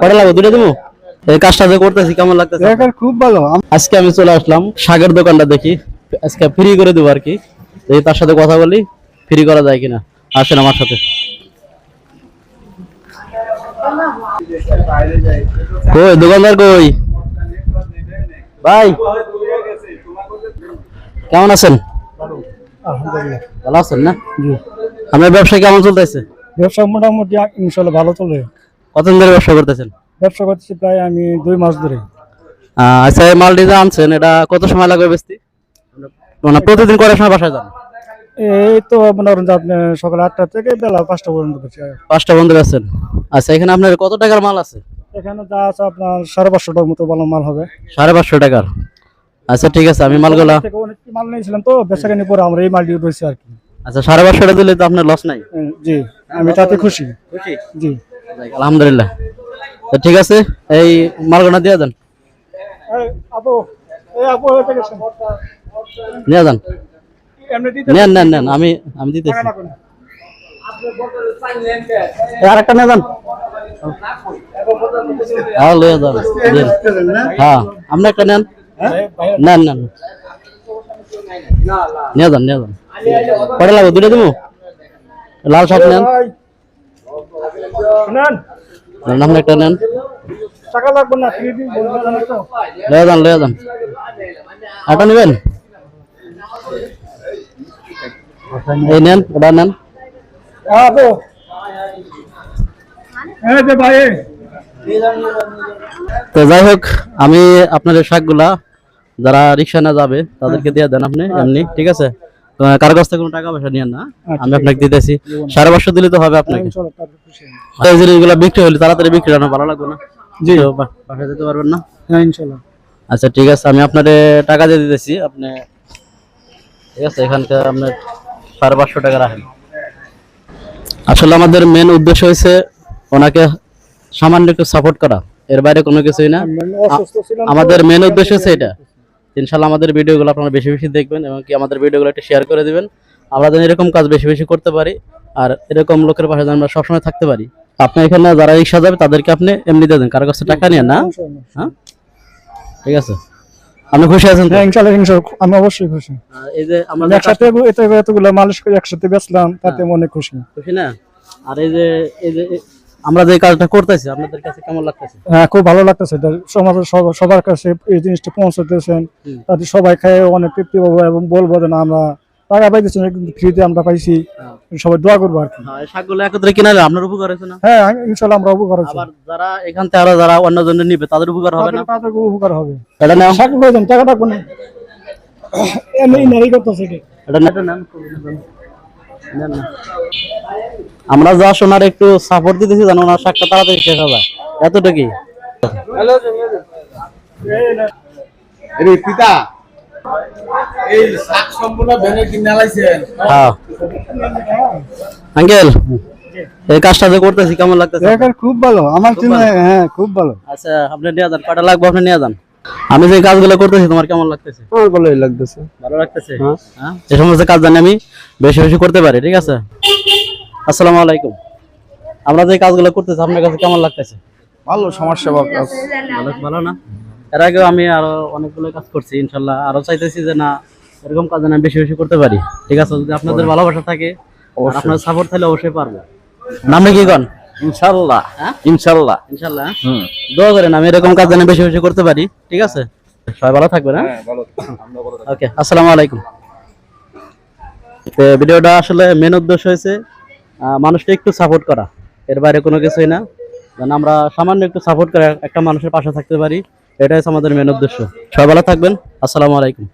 কটা লাগবে? দুটো দেবো। এই কাজটা যে করতেছি কেমন লাগতেছে? খুব ভালো। আজকে আমি চলে আসলাম শাকের দোকানটা দেখি, আজকে ফ্রি করে দেবো আর কি। এই তার সাথে কথা বলি, ফ্রি করা যায় কিনা। আসেন আমার সাথে। কই দোকানদার কই? ভাই কেমন আছেন? আলহামদুলিল্লাহ ভালো আছেন না? জি। আপনার ব্যবসা কেমন চলতেছে? ব্যবসা মোটামুটি ইনশাল্লাহ ভালো চলে। কতদিন ধরে ব্যবসা করতেছেন? ব্যবসা করতেছি প্রায় আমি 2 মাস ধরে। আচ্ছা, এই মালটি যে আনছেন এটা কত সময় লাগবে বেচতে? মানে প্রতিদিন কয়টার সময় বাসায় যান? এই তো মনে করেন যে আপনি সকাল 8টা থেকে বেলা 5টা পর্যন্ত করছি। 5টা বন্ধ আছেন। আচ্ছা, এখানে আপনার কত টাকার মাল আছে? এখানে যা আছে আপনার 550 টাকার মতো ভালো মাল হবে। 550 টাকার। আচ্ছা ঠিক আছে, আমি মালগুলা অনেক মাল নিয়েছিলাম তো বেচাকেনি পরে আমরা এই মালটি রয়েছে আর কি। আচ্ছা 550 টাকা দিলে তো আপনার লস নাই? জি, আমি তাতে খুশি। জি আলহামদুলিল্লাহ। তো ঠিক আছে, এই মালগুলা দিয়ে দেন। নিয়ে যান। নেন নেন নেন, আমি দিতেছি। আরেকটা নিয়ে যান। হ্যাঁ লয়ে যান। হ্যাঁ আপনি একটা নেন। নেন নেন, নিয়ে যান নিয়ে যান। কটা লাগবে? দুটো দেবো। লাল শাক নেন। আপনি একটা নেন। লয়ে যান লয়ে যান। আটা নেবেন? এই নেন, ওটা নেন। তো যাই হোক, আমি আপনাদের শাকগুলা যারা রিক্সা না যাবে তাদেরকে দিয়ে দেন আপনি এমনি, ঠিক আছে? কারো কাছ থেকে কোনো টাকা পয়সা নিয়েন না, আমি আপনাকে দিতেছি। 550 দিলে তো হবে আপনাকে। এই জিনিসগুলো বিক্রি হলে তাড়াতাড়ি বিক্রি হয় না, ভালো লাগবে না? জি, বাসায় যেতে পারবেন না? হ্যাঁ ইনশাআল্লাহ। আচ্ছা ঠিক আছে, আমি আপনাদের টাকা দিয়ে দিতেছি। আপনি ঠিক আছে, এখানকার আপনার 550 টাকা রাখেন। আসলে আমাদের মেন উদ্দেশ্য হয়েছে ওনাকে সামান্য একটু সাপোর্ট করা, এর বাইরে কোনো কিছুই না। আমাদের মেন উদ্দেশ্য হচ্ছে এটা। ইনশাআল্লাহ আমাদের ভিডিওগুলো আপনারা বেশি বেশি দেখবেন এবং কি আমাদের ভিডিওগুলো একটু শেয়ার করে দিবেন। আমরা যেন এরকম কাজ বেশি বেশি করতে পারি আর এরকম লোকের পাশে যেন আমরা সবসময় থাকতে পারি। আপনি এখানে যারা রিক্সা যাবে তাদেরকে আপনি এমনি দিয়ে দেন, কারো কাছে টাকা নিয়ে না। হ্যাঁ ঠিক আছে, আপনি খুশি আছেন? হ্যাঁ ইনশাআল্লাহ ইনশাআল্লাহ, আমি অবশ্যই খুশি। এই যে আমরা একসাথে এতগুলো মালিশ করে একসাথে বেচলাম, তাতে মনে খুশি। খুশি না? আর এই যে আমরা যে কাজটা করতেছি আপনাদের কাছে কেমন লাগতেছে? হ্যাঁ খুব ভালো লাগতেছে। সমাজের সবার কাছে এই জিনিসটা পৌঁছাতেছেন, তাতে সবাই খায় অনেক তৃপ্তি পাবো এবং বলবো যে না আমরা টাকা পাইতেছি না কিন্তু ফ্রিতে আমরা পাইছি। সবাই দোয়া করবো আর কি। হ্যাঁ, শাকগুলো একত্রে কিনালে আপনার উপকার হয়েছে না? হ্যাঁ ইনশাআল্লাহ আমরা উপকার হচ্ছে। আবার যারা এখান থেকে আরো যারা অন্য জন্য নিবে তাদের উপকার হবে না? তাদের উপকার হবে। এটা নাও। শাক প্রয়োজন, টাকা রাখবো না এমনি নাই করতেছে কি এটা নেন না। আমরা যা শোনার একটু সাপোর্ট দিতেছি জানো না, শাকটা তাড়াতাড়ি শেষ হবে এতটুকুই। হ্যালো এই পিতা এই শাক সম্পূর্ণ ভেঙে কিনে লাইছেন? হ্যাঁ আঙ্কেল, এই কাজটা যে করতেছি কেমন লাগতেছে? খুব ভালো আমার জন্য। হ্যাঁ খুব ভালো। আচ্ছা আপনি নিয়ে যান, কটা লাগবে আপনি নিয়ে যান। আমি যে কাজগুলো করতেছি তোমার কেমন লাগতেছে? আমার ভালোই লাগতেছে। ভালো লাগতেছে? হ্যাঁ, এই সমস্ত কাজ জানি আমি বেশি বেশি করতে পারি, ঠিক আছে? আসসালামু আলাইকুম। আমরা যে কাজগুলো করতেছি আপনার কাছে কেমন লাগতেছে? ভালো, সমস্যা কাজ ভালো না? এর আগেও আমি আরো অনেকগুলো কাজ করছি, ইনশাল্লাহ আরো চাইতেছি যে না এরকম কাজ আমি বেশি বেশি করতে পারি, ঠিক আছে? যদি আপনাদের ভালোবাসা থাকে আর আপনার সাপোর্ট থাকলে অবশ্যই পারবো। নামে কি কন? ইনশাআল্লাহ। হ্যাঁ ইনশাআল্লাহ ইনশাল্লাহ। দোয়া করেন আমি এরকম কাজ যেন বেশি বেশি করতে পারি, ঠিক আছে? সবাই ভালো থাকবেন। হ্যাঁ ওকে, আসসালামু আলাইকুম। তো ভিডিওটা আসলে মেন উদ্দেশ্য হয়েছে মানুষকে একটু সাপোর্ট করা, এর বাইরে কোনো কিছুই না। যেন আমরা সামান্য একটু সাপোর্ট করে একটা মানুষের পাশে থাকতে পারি, এটাই হচ্ছে আমাদের মেন উদ্দেশ্য। সবাই ভালো থাকবেন। আসসালামু আলাইকুম।